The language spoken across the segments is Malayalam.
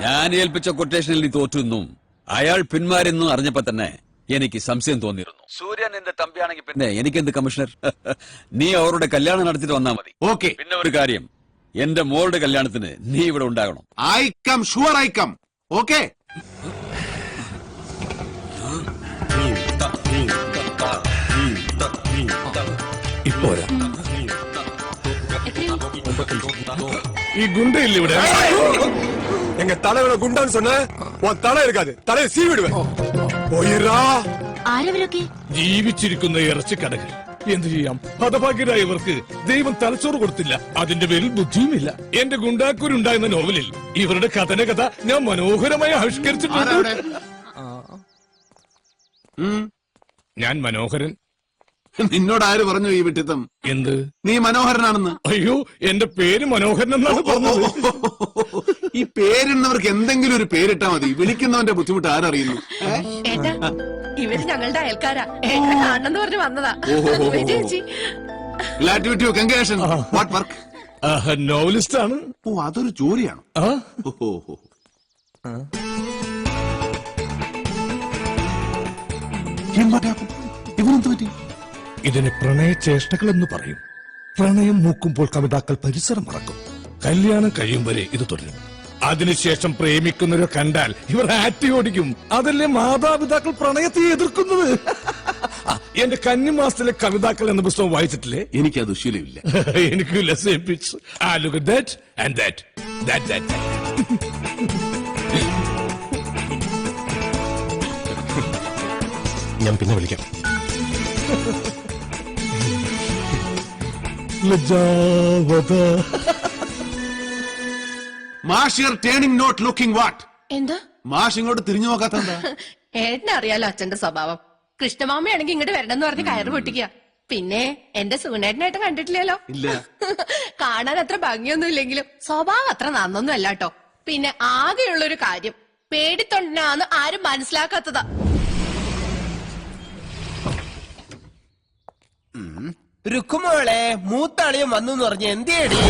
ഞാൻ ഏൽപ്പിച്ച കൊട്ടേഷനിൽ നീ തോറ്റെന്നും അയാൾ പിന്മാരെന്നും അറിഞ്ഞപ്പോ തന്നെ എനിക്ക് സംശയം തോന്നിയിരുന്നു. സൂര്യൻ എന്റെ തമ്പിയാണെങ്കിൽ പിന്നെ എനിക്കെന്ത് കമ്മീഷണർ? നീ അവരുടെ കല്യാണം നടത്തിട്ട് വന്നാ മതി. ഓക്കെ. പിന്നെ ഒരു കാര്യം, എന്റെ മോളുടെ കല്യാണത്തിന് നീ ഇവിടെ ഉണ്ടാകണം. I come, sure I come. Okay. ഇപ്പോ ഈ குண்டை ഇവിടെ எங்க தலைவனை குண்டான்னு சொன்ன உன் தலை இருக்காது, தலையை சீவிடுவேன். പോയിരാ. ആരവരൊക്കെ? ജീവിച്ചിരിക്കുന്ന ഇറച്ചിക്കടകൾ. എന്ത് ചെയ്യാം, ഹതഭാഗ്യരായ ഇവർക്ക് ദൈവം തലച്ചോറ് കൊടുത്തില്ല, അതിന്റെ പേരിൽ ബുദ്ധിയുമില്ല. എന്റെ ഗുണ്ടാക്കൂരുണ്ടായിരുന്ന നോവലിൽ ഇവരുടെ കഥ ഞാൻ മനോഹരമായി ആവിഷ്കരിച്ചിട്ടുണ്ട്. ഞാൻ മനോഹരൻ. നിന്നോട് ആര് പറഞ്ഞു ഈ വിട്ടിത്തം? എന്ത്? നീ മനോഹരനാണെന്ന്. അയ്യോ, എന്റെ പേര് മനോഹരൻ എന്നാണ് പറഞ്ഞത്. ഈ പേരിടുന്നവർക്ക് എന്തെങ്കിലും ഒരു പേരിട്ടാ മതി, വിളിക്കുന്നവന്റെ ബുദ്ധിമുട്ട് ആരറിയുന്നു? ഇവര് ഞങ്ങളുടെ അയൽക്കാരാ, എന്നെ കാണണമെന്ന് പറഞ്ഞ് വന്നതാ. നോവലിസ്റ്റ് ആണ്. ഓ, അതൊരു ജോലിയാണ്. ഇവനെന്ത് പറ്റി? ഇതിനെ പ്രണയചേഷ്ടകൾ എന്ന് പറയും. പ്രണയം മൂക്കുമ്പോൾ കവിതാക്കൾ പരിസരം മറക്കും. കല്യാണം കഴിയും വരെ ഇത് തുടരും. അതിനുശേഷം പ്രേമിക്കുന്നവരെ കണ്ടാൽ ഇവർ ആറ്റി ഓടിക്കും. അതല്ലേ മാതാപിതാക്കൾ പ്രണയത്തെ എതിർക്കുന്നത്. എന്റെ കന്നിമാസത്തിലെ കവിതാക്കൾ എന്ന പുസ്തകം വായിച്ചിട്ടില്ലേ? എനിക്കത് ശീലമില്ല. എനിക്കില്ല. Same pitch. Look at that and that. ഞാൻ പിന്നെ വിളിക്കാം. എന്താ മാഷ് ഇങ്ങോട്ട് തിരിഞ്ഞു നോക്കാത്ത? ഏട്ടനറിയാലോ അച്ഛന്റെ സ്വഭാവം. കൃഷ്ണമാമയാണെങ്കിൽ ഇങ്ങോട്ട് വരണമെന്ന് പറഞ്ഞ് കയറ് പൊട്ടിക്കുക. പിന്നെ എന്റെ സുഗുണേട്ടനായിട്ട് കണ്ടിട്ടില്ലല്ലോ. ഇല്ല. കാണാൻ അത്ര ഭംഗിയൊന്നും ഇല്ലെങ്കിലും സ്വഭാവം അത്ര നന്നൊന്നും അല്ല കേട്ടോ. പിന്നെ ആകെയുള്ളൊരു കാര്യം, പേടിത്തൊണ്ടനാന്ന് ആരും മനസ്സിലാക്കാത്തതാ. രുക്കുമോളെ, മൂത്താളിയും വന്നു പറഞ്ഞ് എന്തേടി?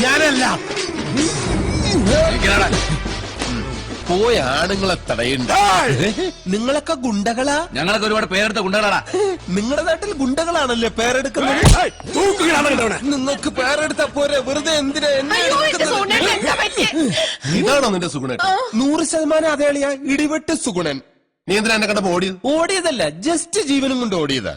ഞാനല്ല. പോയ ആണുങ്ങളെ തടയണ്ട. നിങ്ങളൊക്കെ ഗുണ്ടകളാ? ഞങ്ങളൊക്കെ ഒരുപാട് പേരെടുത്ത ഗുണ്ടകളാടാ. നിങ്ങളുടെ നാട്ടിൽ ഗുണ്ടകളാണല്ലേ പേരെടുക്കുന്നത്? നിങ്ങൾക്ക് പേരെടുത്ത പോരെ, വെറുതെ എന്തിനാ എന്നെ? ഇതാണോ നിന്റെ സുഗുണൻ? 100% അതേളിയാ, ഇടിവെട്ട് സുഗുണൻ. നീ എന്തിനാ എന്നെ കണ്ടപ്പോ ഓടിയത്? ഓടിയതല്ല, ജസ്റ്റ് ജീവനും കൊണ്ട് ഓടിയതാ.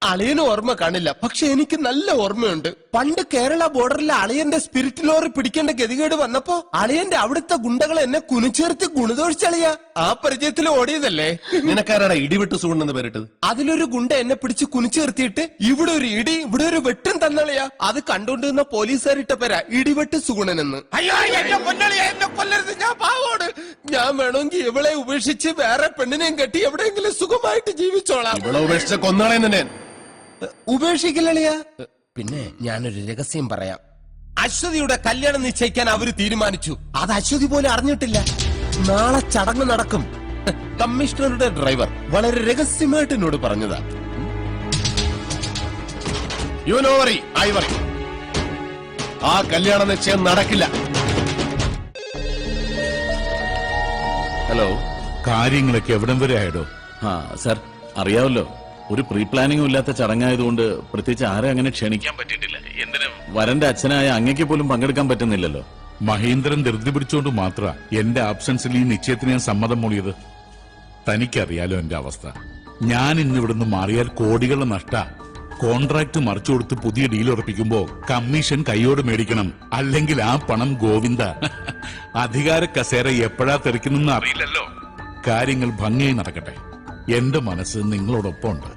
അളിയന് ഓർമ്മ കാണില്ല, പക്ഷെ എനിക്ക് നല്ല ഓർമ്മയുണ്ട്. പണ്ട് കേരള ബോർഡറിലെ അളിയന്റെ സ്പിരിറ്റ് ലോറി പിടിക്കേണ്ട ഗതികേട് വന്നപ്പോ അളിയന്റെ അവിടുത്തെ ഗുണ്ടകൾ എന്നെ കുനിച്ചേർത്തി ഗുണദോഷിച്ചളിയ. ആ പരിചയത്തിൽ ഓടിയതല്ലേ. നിനക്കാരാടാ ഇടിവെട്ട് സുഗുണെന്ന് പേരിട്ടത്? അതിലൊരു ഗുണ്ട എന്നെ പിടിച്ച് കുനിച്ചേർത്തിയിട്ട് ഇവിടെ ഒരു ഇടി ഇവിടെ ഒരു വെട്ടും തന്നളിയാ. അത് കണ്ടോണ്ടിരുന്ന പോലീസുകാരിട്ട പേരാ ഇടിവെട്ട് സുഗുണനെന്ന്. അയ്യോ, എന്നെ പൊന്നളിയാ, എന്നെ കൊല്ലരുത്, ഞാൻ പാവോട്. ഞാൻ വേണമെങ്കിൽ ഇവളെ ഉപേക്ഷിച്ച് വേറെ പെണ്ണിനെയും കെട്ടി എവിടെയെങ്കിലും സുഖമായിട്ട് ജീവിച്ചോളാം. ഇവളെ ഉപേക്ഷിച്ച കൊന്നാളെ തന്നെ. ഉപേക്ഷിക്കില്ലളിയാ. പിന്നെ ഞാനൊരു രഹസ്യം പറയാം. അശ്വതിയുടെ കല്യാണം നിശ്ചയിക്കാൻ അവര് തീരുമാനിച്ചു. അത് അശ്വതി പോലും അറിഞ്ഞിട്ടില്ല. നാളെ ചടങ്ങ് നടക്കും. കമ്മീഷണറുടെ ഡ്രൈവർ വളരെ രഹസ്യമായിട്ട് എന്നോട് പറഞ്ഞതാ. You know worry, I worry. ആ കല്യാണ നിശ്ചയം നടക്കില്ല. ഹലോ, കാര്യങ്ങളൊക്കെ എവിടം വരെ ആയിടോ? സർ, അറിയാമല്ലോ, ഒരു പ്രീ പ്ലാനിങ്ങും ഇല്ലാത്ത ചടങ്ങായതുകൊണ്ട് പ്രത്യേകിച്ച് ആരെ അങ്ങനെ ക്ഷണിക്കാൻ പറ്റിയിട്ടില്ല. എന്തിനും വരന്റെ അച്ഛനായ അങ്ങയ്ക്ക് പോലും പങ്കെടുക്കാൻ പറ്റുന്നില്ലല്ലോ. മഹേന്ദ്രൻ ധൃതി പിടിച്ചോണ്ട് മാത്ര എന്റെ ആബ്സൻസിൽ ഈ നിശ്ചയത്തിന് ഞാൻ സമ്മതം മൂളിയത്. തനിക്കറിയാലോ എന്റെ അവസ്ഥ. ഞാൻ ഇന്നിവിടുന്ന് മാറിയാൽ കോടികളുടെ നഷ്ട. കോൺട്രാക്ട് മറിച്ചു കൊടുത്ത് പുതിയ ഡീൽ ഉറപ്പിക്കുമ്പോ കമ്മീഷൻ കൈയോട് മേടിക്കണം, അല്ലെങ്കിൽ ആ പണം ഗോവിന്ദ. അധികാര കസേര എപ്പോഴാ തെറിക്കുന്നെന്ന് അറിയില്ലല്ലോ. കാര്യങ്ങൾ ഭംഗിയായി നടക്കട്ടെ. എന്റെ മനസ്സ് നിങ്ങളോടൊപ്പം ഉണ്ട്.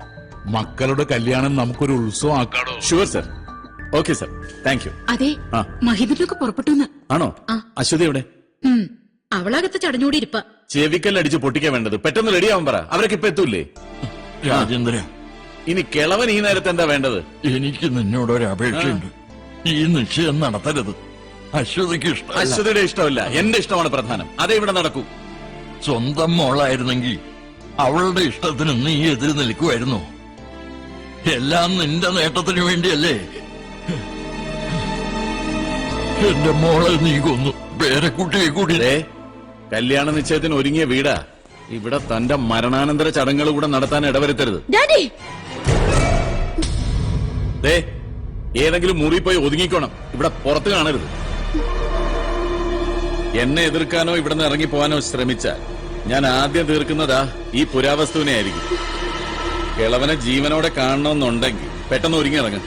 മക്കളുടെ കല്യാണം നമുക്കൊരു ഉത്സവം ആക്കാടോ? Sure sir. Okay sir, thank you. അതെ, മഹിബിനൊക്കെ പുറപ്പെട്ടു. ആണോ? അശ്വതി എവിടെ? അവളകത്ത് ചടഞ്ഞൂടി ഇരിപ്പ. ചെവിക്കല്ലടിച്ച് പൊട്ടിക്കാൻ വേണ്ടത്. പെട്ടെന്ന് റെഡിയാവാൻ പറ, അവരൊക്കെ ഇപ്പൊ എത്തൂല്ലേ? രാജേന്ദ്രൻ, ഇനി കിളവൻ ഈ നേരത്തെ എന്താ വേണ്ടത്? എനിക്ക് നിന്നോടൊരു അപേക്ഷയുണ്ട്. ഈ നിശ്ചയം നടത്തരുത്. അശ്വതിക്ക് ഇഷ്ടം. അശ്വതിയുടെ ഇഷ്ടമല്ല, എന്റെ ഇഷ്ടമാണ് പ്രധാനം. അതേ ഇവിടെ നടക്കൂ. സ്വന്തം മോളായിരുന്നെങ്കിൽ അവളുടെ ഇഷ്ടത്തിന് നീ എതിര് നിൽക്കുമായിരുന്നു. എല്ലാം നിന്റെ നേട്ടത്തിനു വേണ്ടിയല്ലേ? എന്റെ മോളെ നീ കൊന്നു വേറെ കുട്ടിയെ കൂടി കല്യാണ നിശ്ചയത്തിന് ഒരുങ്ങിയ വീടാ. ഇവിടെ തന്റെ മരണാനന്തര ചടങ്ങുകൾ കൂടെ നടത്താൻ ഇടവരുത്തരുത്. ഡാഡി ദേ, ഏതെങ്കിലും മുറി പോയി ഒതുങ്ങിക്കോണം. ഇവിടെ പുറത്ത് കാണരുത്. എന്നെ എതിർക്കാനോ ഇവിടുന്ന് ഇറങ്ങിപ്പോവാനോ ശ്രമിച്ചാൽ ഞാൻ ആദ്യം തീർക്കുന്നതാ ഈ പുരാവസ്തുവിനെ ആയിരിക്കും. കിളവനെ ജീവനോടെ കാണണമെന്നുണ്ടെങ്കിൽ പെട്ടെന്ന് ഒരുങ്ങി ഇറങ്ങും.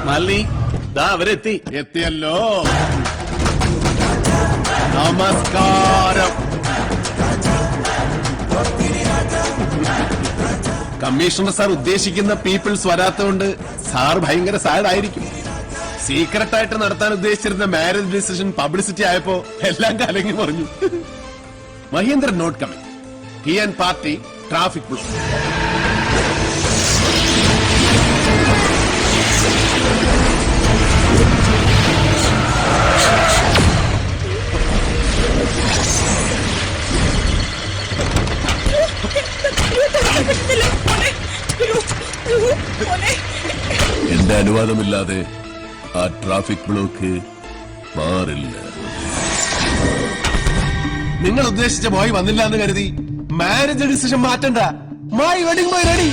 മാലിനി, ദാ അവരെത്തി. എത്തിയല്ലോ. നമസ്കാരം. കമ്മീഷണർ സാർ ഉദ്ദേശിക്കുന്ന പീപ്പിൾസ് വരാത്തതുകൊണ്ട് സാർ ഭയങ്കര സാഡ് ആയിരിക്കും. സീക്രട്ടായിട്ട് നടത്താൻ ഉദ്ദേശിച്ചിരുന്ന മാരേജ് ഡിസിഷൻ പബ്ലിസിറ്റി ആയപ്പോ എല്ലാം കലങ്ങി പറഞ്ഞു. Mahendran not coming. He and party traffic block. എന്റെ അനുവാദമില്ലാതെ ആ ട്രാഫിക് ബ്ലോക്ക് മാറില്ല. നിങ്ങൾ ഉദ്ദേശിച്ച ബോയ് വന്നില്ല എന്ന് കരുതി മാരേജ് ഡിസിഷൻ മാറ്റണ്ട. My wedding boy ready.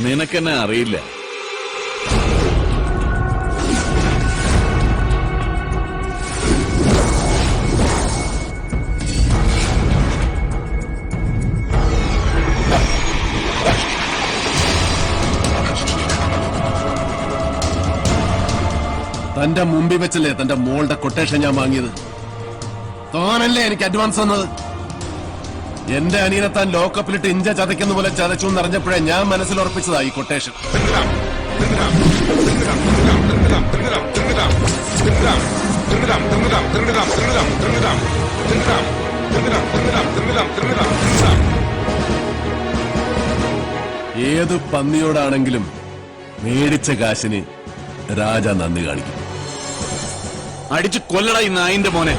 നിനക്കെന്നെ അറിയില്ല. തന്റെ മുമ്പിൽ വെച്ചല്ലേ തന്റെ മോളുടെ കൊട്ടേഷൻ ഞാൻ വാങ്ങിയത്. താനല്ലേ എനിക്ക് അഡ്വാൻസ് തന്നത്. എന്റെ അനിയനെ താൻ ലോക്കപ്പിലിട്ട് ഇഞ്ച ചതയ്ക്കുന്ന പോലെ ചതച്ചു എന്നറിഞ്ഞപ്പോഴേ ഞാൻ മനസ്സിൽ ഉറപ്പിച്ചതാ ഈ കൊട്ടേഷൻ. ഏതു പന്നിയോടാണെങ്കിലും മേടിച്ച കാശിന് രാജ നന്ദി കാണിക്കും. അടിച്ചു കൊല്ലട ഈ നായിന്റെ മോനെ.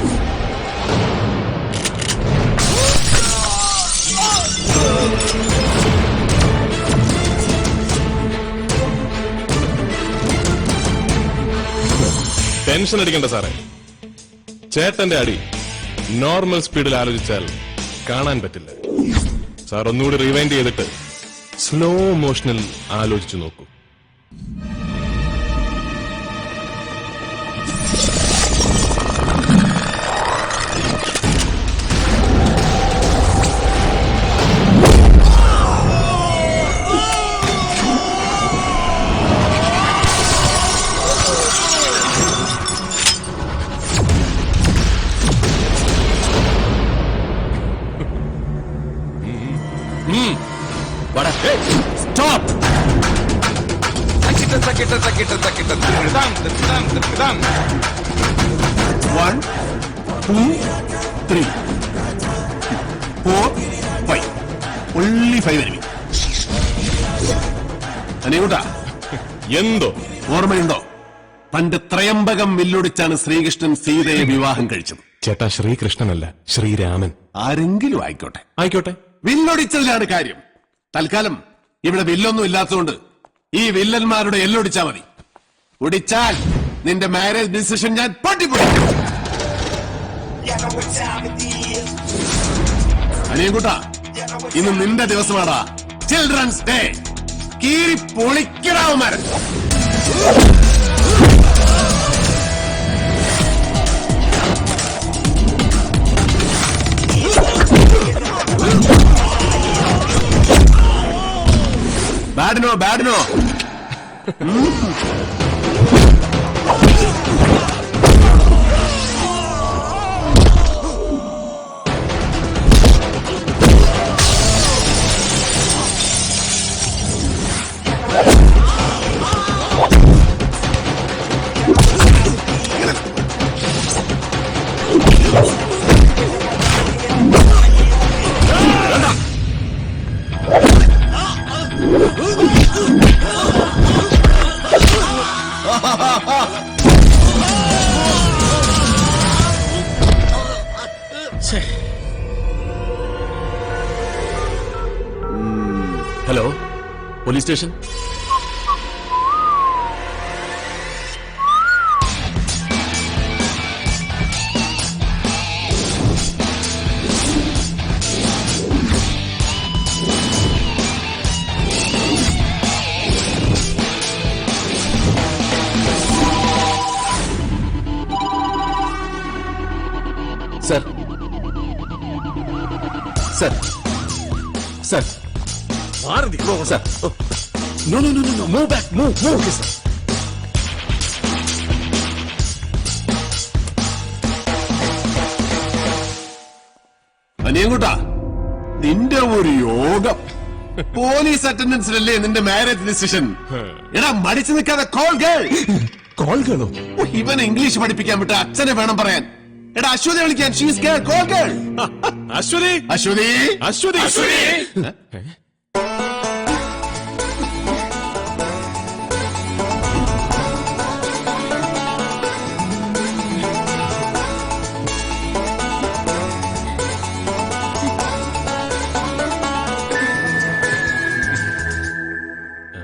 ടെൻഷൻ അടിക്കണ്ട സാറേ. ചേട്ടന്റെ അടി നോർമൽ സ്പീഡിൽ ആലോചിച്ചാൽ കാണാൻ പറ്റില്ല. സാർ ഒന്നുകൂടി റിവൈൻഡ് ചെയ്തിട്ട് സ്ലോ മോഷനിൽ ആലോചിച്ചു നോക്കൂ. Stop! 1, 2, 3, 4, 5. Only 5 enemy. അനിയൂട്ടാ, എന്തോ ഓർമ്മയുണ്ടോ? പണ്ട് ത്രയംബകം വില്ലൊടിച്ചാണ് ശ്രീകൃഷ്ണൻ സീതയെ വിവാഹം കഴിച്ചത്. ചേട്ടാ, ശ്രീകൃഷ്ണനല്ല, ശ്രീരാമൻ. ആരെങ്കിലും ആയിക്കോട്ടെ. ആയിക്കോട്ടെ. വില്ലൊടിച്ചതിലാണ് കാര്യം. തൽക്കാലം ഇവിടെ വില്ലൊന്നും ഇല്ലാത്തതുകൊണ്ട് ഈ വില്ലന്മാരുടെ എല്ലൊടിച്ചാ മതി. ഒടിച്ചാൽ നിന്റെ മാരേജ് ഡിസിഷൻ ഞാൻ പൊട്ടിപ്പൊടിക്കും. അനിയൻകുട്ടാ, ഇന്ന് നിന്റെ ദിവസമാടാ. Children's day. കീറി പൊളിക്കടാവന്മാരെ. ബാഡിനോ ബാഡിനോ. Hello, police station. Sir, sir, sir, sir, no no no no, move back, move. അനിയൻകുട്ടാ, നിന്റെ ഒരു യോഗം. പോലീസ് അറ്റൻഡൻസിലല്ലേ നിന്റെ മാരേജ് ഡിസിഷൻ? എടാ, മടിച്ചു നിൽക്കാതെ കോൾ ഗേൾ. കോൾ കേളോ? ഇവൻ ഇംഗ്ലീഷ് പഠിപ്പിക്കാൻ വിട്ട അച്ഛനെ വേണം പറയാൻ. എടാ, അശ്വതി വിളിക്കാൻ. She's girl, call girl. Aswathy Aswathy, Aswathy Aswathy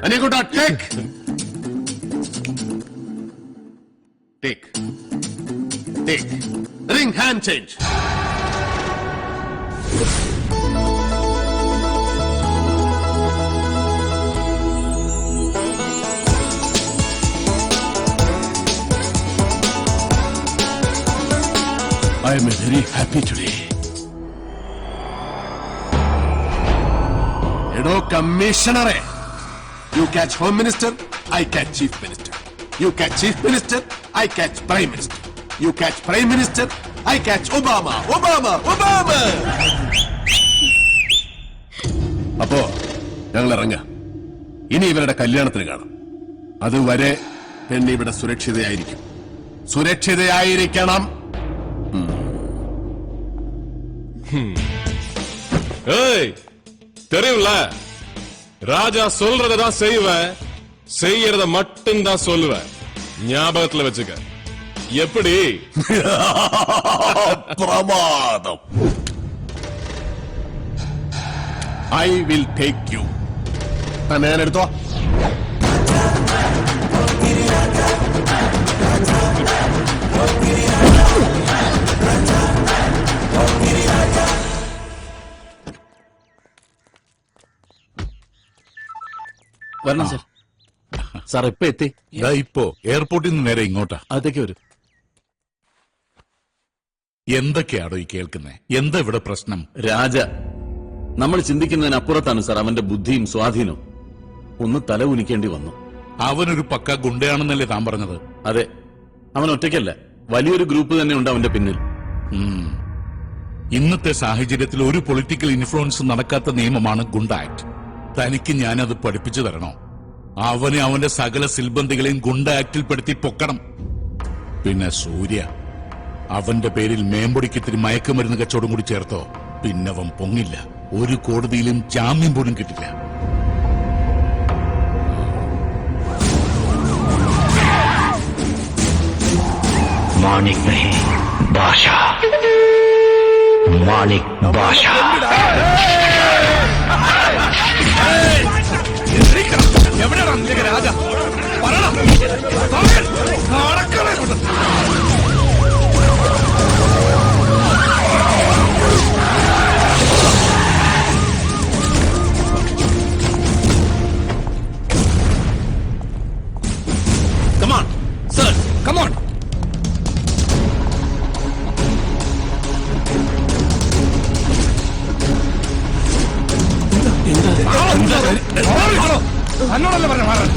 അനിയൻകുട്ടാ, take take take ring hand change. I am very happy today. എടോ കമ്മീഷണറെ, you catch Home Minister, I catch Chief Minister. You catch Chief Minister, I catch Prime Minister. You catch Prime Minister, I catch Obama. അപ്പോ ഞങ്ങൾ ഇറങ്ങാം. ഇനി ഇവരുടെ കല്യാണത്തിന് കാണാം. അതുവരെ പെണ്ണി ഇവിടെ സുരക്ഷിതയായിരിക്കണം. ஏய், தெரியும்ல, ராஜா சொல்றதான் செய்வேன், செய்யறத மட்டும்தான் சொல்லுவேன். ஞாபகத்துல வச்சுக்க. எப்படி? പ്രമാദം. I will take you. തന്നെ ഞാൻ എടുത്തോ. വരണം സർ. സാർ ഇപ്പൊ എത്തി. ഇപ്പോ എയർപോർട്ടിൽ നിന്ന് നേരെ ഇങ്ങോട്ടാ. അതൊക്കെ വരും. എന്തൊക്കെയാണോ ഈ കേൾക്കുന്നേ? എന്താ ഇവിടെ പ്രശ്നം? രാജ, നമ്മൾ ചിന്തിക്കുന്നതിനപ്പുറത്താണ് സാർ അവന്റെ ബുദ്ധിയും സ്വാധീനവും. ഒന്ന് തല ഉനിക്കേണ്ടി വന്നു. അവനൊരു പക്ക ഗുണ്ടയാണെന്നല്ലേ താൻ പറഞ്ഞത്? അതെ, അവൻ ഒറ്റയ്ക്കല്ല, വലിയൊരു ഗ്രൂപ്പ് തന്നെ ഉണ്ട് അവന്റെ പിന്നിൽ. ഇന്നത്തെ സാഹചര്യത്തിൽ ഒരു പൊളിറ്റിക്കൽ ഇൻഫ്ലുവൻസ് നടക്കാത്ത നിയമമാണ് ഗുണ്ട ആക്ട്. തനിക്ക് ഞാനത് പഠിപ്പിച്ചു തരണോ? അവനെ അവന്റെ സകല സിൽബന്ധികളെയും ഗുണ്ട ആക്ടിൽ പെടുത്തി പൊക്കണം. പിന്നെ സൂര്യ, അവന്റെ പേരിൽ മേമ്പൊടിക്കിത്തിരി മയക്കുമരുന്ന് കച്ചവടം കൂടി ചേർത്തോ, പിന്നവൻ പൊങ്ങില്ല. ഒരു കോടതിയിലും ജാമ്യം പോലും കിട്ടില്ല. മാണിക് നഹീ ബാഷാ, മാണിക് ബാഷാ. എവിടെയാണ് നിന്റെ രാജ? പറയണം. Come on, sir. Come on. എന്നോടല്ല പറഞ്ഞ മാറാൻ.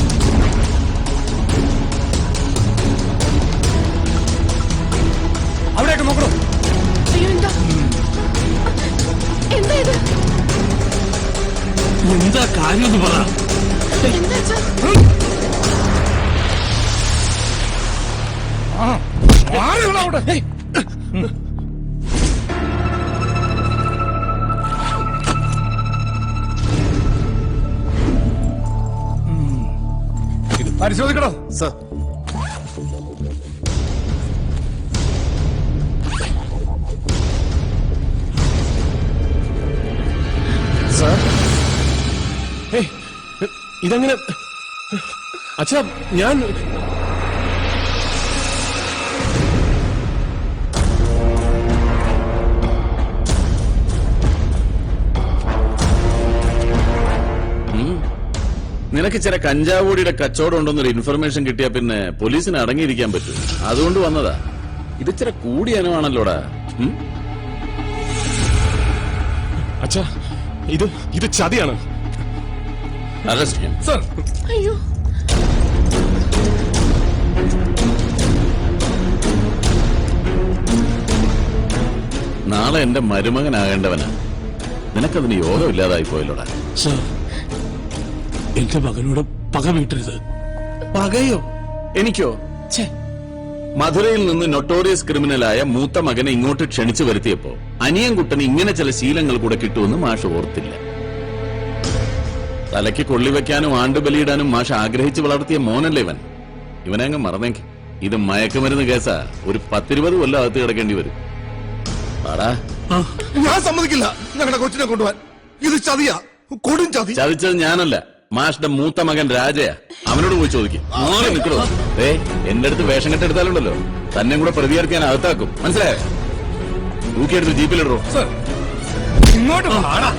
അവിടെയൊക്കെ നോക്കണോ? അയ്യോ, എന്താ ഇത്? എന്താ കാര്യം എന്ന് പറ. എന്താ അച്ഛാ? മാറിയുള്ള അവിടെ. പരിശോധിക്കണോ? സർ, സർ, ഇതങ്ങനെ അച്ഛാ ഞാൻ നിനക്ക് ചില കഞ്ചാവോടിയുടെ കച്ചവടം ഉണ്ടെന്നൊരു ഇൻഫർമേഷൻ കിട്ടിയാ പിന്നെ പോലീസിന് അടങ്ങിയിരിക്കാൻ പറ്റും. അതുകൊണ്ട് വന്നതാ. ഇത് ചില കൂടിയ അനുവാണല്ലോടാ. അച്ഛാ ഇത് ചതിയാണ്. അറസ്റ്റ് ചെയ്യാം. സർ, അയ്യോ നാളെ എന്റെ മരുമകനാകേണ്ടവനാ. നിനക്കതിന് യോഗമില്ലാതായി പോയല്ലോടാ. സർ, എന്റെ മകനോട് പക വീട്ടരുത്. പകയോ? എനിക്കോ? മധുരയിൽ നിന്ന് നൊട്ടോറിയസ് ക്രിമിനലായ മൂത്ത മകനെ ഇങ്ങോട്ട് ക്ഷണിച്ചു വരുത്തിയപ്പോ അനിയൻകുട്ടന് ഇങ്ങനെ ചില ശീലങ്ങൾ കൂടെ കിട്ടുമെന്ന് മാഷ് ഓർത്തില്ല. തലയ്ക്ക് കൊള്ളിവെക്കാനും ആണ്ടുബലിയിടാനും മാഷ് ആഗ്രഹിച്ചു വളർത്തിയ മോനല്ലേ ഇവൻ. ഇവനെ അങ്ങ് മറന്നേക്ക്. ഇത് മയക്കുമരുന്ന് കേസാ. ഒരു 10-20 കൊല്ലം അകത്ത് കിടക്കേണ്ടി വരും. പാടാ. ഞാൻ സമ്മതിക്കില്ല ഞങ്ങളുടെ കൊച്ചിനെ കൊണ്ടുപോവാൻ. ഇത് ചതിയാ, കൊടും ചതി. ചതിച്ചത് ഞാനല്ല, മാഷിന്റെ മൂത്ത മകൻ രാജയാ. അവനോട് പോയി ചോദിക്കും. മോനെ നിൽക്കണോ? എന്റെ അടുത്ത് വേഷം കെട്ടെടുത്താലുണ്ടല്ലോ തന്നെ കൂടെ പ്രതികരിക്കാൻ അകത്താക്കും. മനസ്സിലായോ? തൂക്കിയെടുത്ത് ജീപ്പിലിടറോ. ഇങ്ങോട്ട് വാടാ.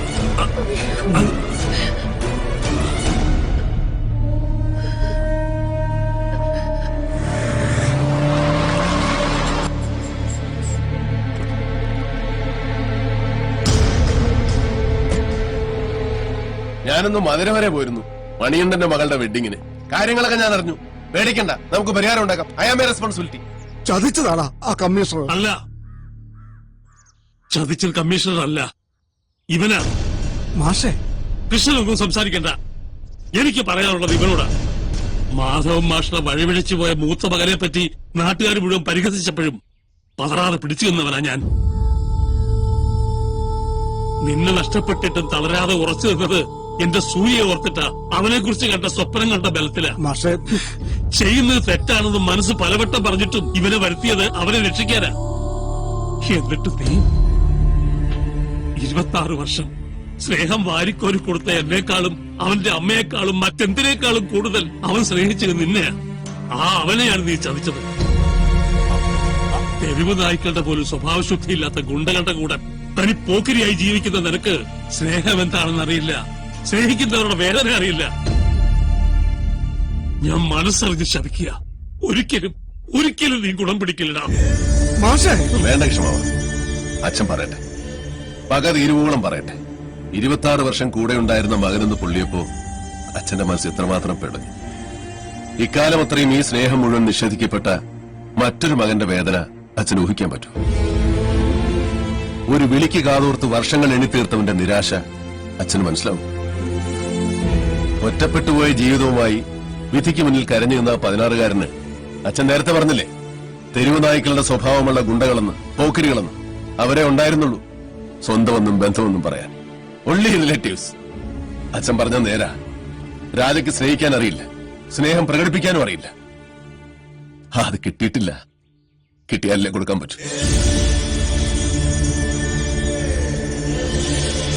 ഞാനൊന്ന് മധുര വരെ പോയിരുന്നു മണിയണ്ടന്റെ മകളുടെ വെഡിങ്ങിന്. കാര്യങ്ങളൊക്കെ ഞാൻ അറിഞ്ഞു. പേടിക്കണ്ട, നമുക്ക് പരിഹാരം ഉണ്ടാക്കാം. I am a responsibility. ചതിച്ചതാടാ ആ കമ്മീഷണർ. അല്ല, ചതിച്ചത് കമ്മീഷണർ അല്ല, ഇവനാ. മാഷേ, കൃഷ്ണനൊന്നും സംസാരിക്കണ്ട. എനിക്ക് പറയാനുള്ളത് ഇവനോടാ. മാധവൻ മാഷിനെ വഴിപിഴച്ചു പോയ മൂത്ത മകനെ പറ്റി നാട്ടുകാർ മുഴുവൻ പരിഹസിച്ചപ്പോഴും പതറാതെ പിടിച്ചു നിന്നവനാ ഞാൻ. നിന്നെ നഷ്ടപ്പെട്ടിട്ടും തളരാതെ ഉറച്ചു നിന്നത് എന്റെ സൂര്യയെ ഓർത്തിട്ടാ. അവനെ കുറിച്ച് കണ്ട സ്വപ്നം കണ്ട ബലത്തിലാ. മാഷേ, ചെയ്യുന്നത് തെറ്റാണെന്ന് മനസ്സ് പലവട്ടം പറഞ്ഞിട്ടും ഇവനെ വരുത്തിയത് അവനെ രക്ഷിക്കാനാ. എന്നിട്ട് നീ 26 വർഷം സ്നേഹം വാരിക്കോരി കൊടുത്ത എന്നെക്കാളും അവന്റെ അമ്മയെക്കാളും മറ്റെന്തിനേക്കാളും കൂടുതൽ അവൻ സ്നേഹിച്ചത് നിന്നെയാ. അവനെയാണ് നീ ചതിച്ചത്. തെരുവ് നായ്ക്കളുടെ പോലും സ്വഭാവശുദ്ധിയില്ലാത്ത ഗുണ്ടകളുടെ കൂടെ തനി പോക്കിരിയായി ജീവിക്കുന്ന നിനക്ക് സ്നേഹം എന്താണെന്ന് അറിയില്ല, സ്നേഹിക്കുന്നവരുടെ വേദന അറിയില്ല. ഞാൻ മനസ്സറിഞ്ഞ് ശപിക്കുക. ഒരിക്കലും നീ ഗുണം പിടിക്കില്ലടാ. മാഷേ, വേണ്ട കൃഷ്ണമാവ, അച്ഛൻ പറയട്ടെ. പക തീരുവോളം പറയട്ടെ. 26 വർഷം കൂടെ ഉണ്ടായിരുന്ന മകനെന്ന് പൊള്ളിയപ്പോ അച്ഛന്റെ മനസ്സ് എത്രമാത്രം പെടുന്നു. ഇക്കാലം അത്രയും ഈ സ്നേഹം മുഴുവൻ നിഷേധിക്കപ്പെട്ട മറ്റൊരു മകന്റെ വേദന അച്ഛൻ ഊഹിക്കാൻ പറ്റും. ഒരു വിളിക്ക് കാതോർത്ത് വർഷങ്ങൾ എണ്ണിത്തീർത്തവന്റെ നിരാശ അച്ഛന് മനസ്സിലാവും. ഒറ്റപ്പെട്ടുപോയ ജീവിതവുമായി വിധിക്ക് മുന്നിൽ കരഞ്ഞു നിന്ന 16-കാരന് അച്ഛൻ നേരത്തെ പറഞ്ഞില്ലേ, തെരുവ് നായ്ക്കളുടെ സ്വഭാവമുള്ള ഗുണ്ടകളെന്ന്, പോക്കിരികളെന്ന്. അവരെ ഉണ്ടായിരുന്നുള്ളൂ സ്വന്തമെന്നും ബന്ധമെന്നും പറയാൻ. Only relatives. അച്ഛൻ പറഞ്ഞ നേരാ. രാജയ്ക്ക് സ്നേഹിക്കാൻ അറിയില്ല, സ്നേഹം പ്രകടിപ്പിക്കാനും അറിയില്ല. അത് കിട്ടിയിട്ടില്ല. കിട്ടിയാലേ കൊടുക്കാൻ പറ്റൂ.